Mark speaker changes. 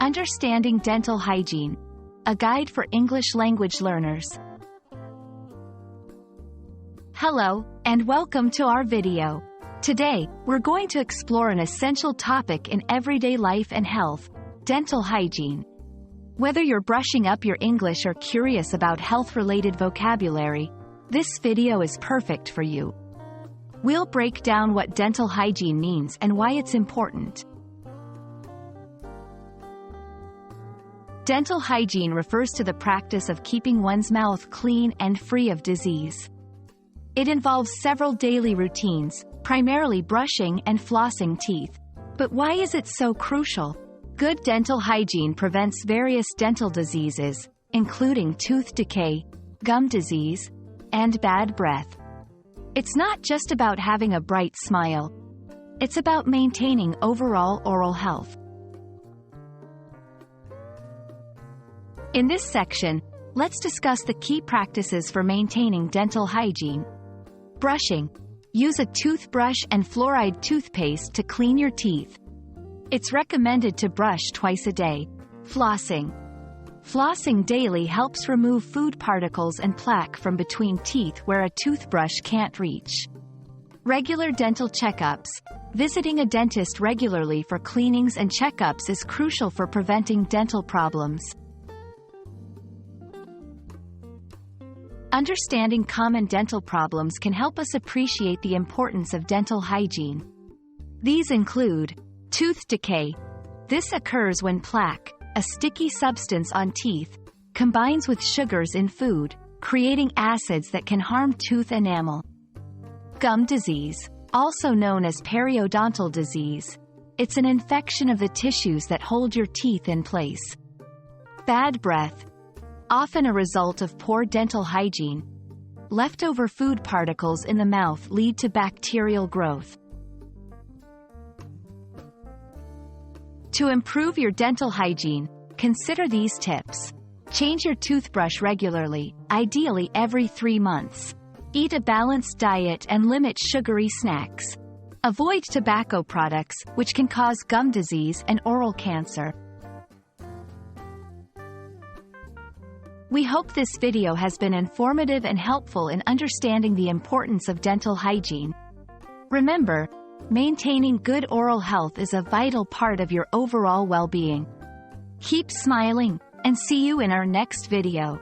Speaker 1: Understanding Dental Hygiene, a guide for English language learners. Hello, and welcome to our video. Today, we're going to explore an essential topic in everyday life and health: dental hygiene. Whether you're brushing up your English or curious about health-related vocabulary, this video is perfect for you. We'll break down what dental hygiene means and why it's important. Dental hygiene refers to the practice of keeping one's mouth clean and free of disease. It involves several daily routines, primarily brushing and flossing teeth. But why is it so crucial? Good dental hygiene prevents various dental diseases, including tooth decay, gum disease, and bad breath. It's not just about having a bright smile. It's about maintaining overall oral health. In this section, let's discuss the key practices for maintaining dental hygiene. Brushing. Use a toothbrush and fluoride toothpaste to clean your teeth. It's recommended to brush twice a day. Flossing. Flossing daily helps remove food particles and plaque from between teeth where a toothbrush can't reach. Regular dental checkups. Visiting a dentist regularly for cleanings and checkups is crucial for preventing dental problems. Understanding common dental problems can help us appreciate the importance of dental hygiene. These include tooth decay. This occurs when plaque, a sticky substance on teeth, combines with sugars in food, creating acids that can harm tooth enamel. Gum disease, also known as periodontal disease. It's an infection of the tissues that hold your teeth in place. Bad breath, often a result of poor dental hygiene. Leftover food particles in the mouth lead to bacterial growth. To improve your dental hygiene, consider these tips. Change your toothbrush regularly, ideally every 3 months. Eat a balanced diet and limit sugary snacks. Avoid tobacco products, which can cause gum disease and oral cancer. We hope this video has been informative and helpful in understanding the importance of dental hygiene. Remember, maintaining good oral health is a vital part of your overall well-being. Keep smiling, and see you in our next video.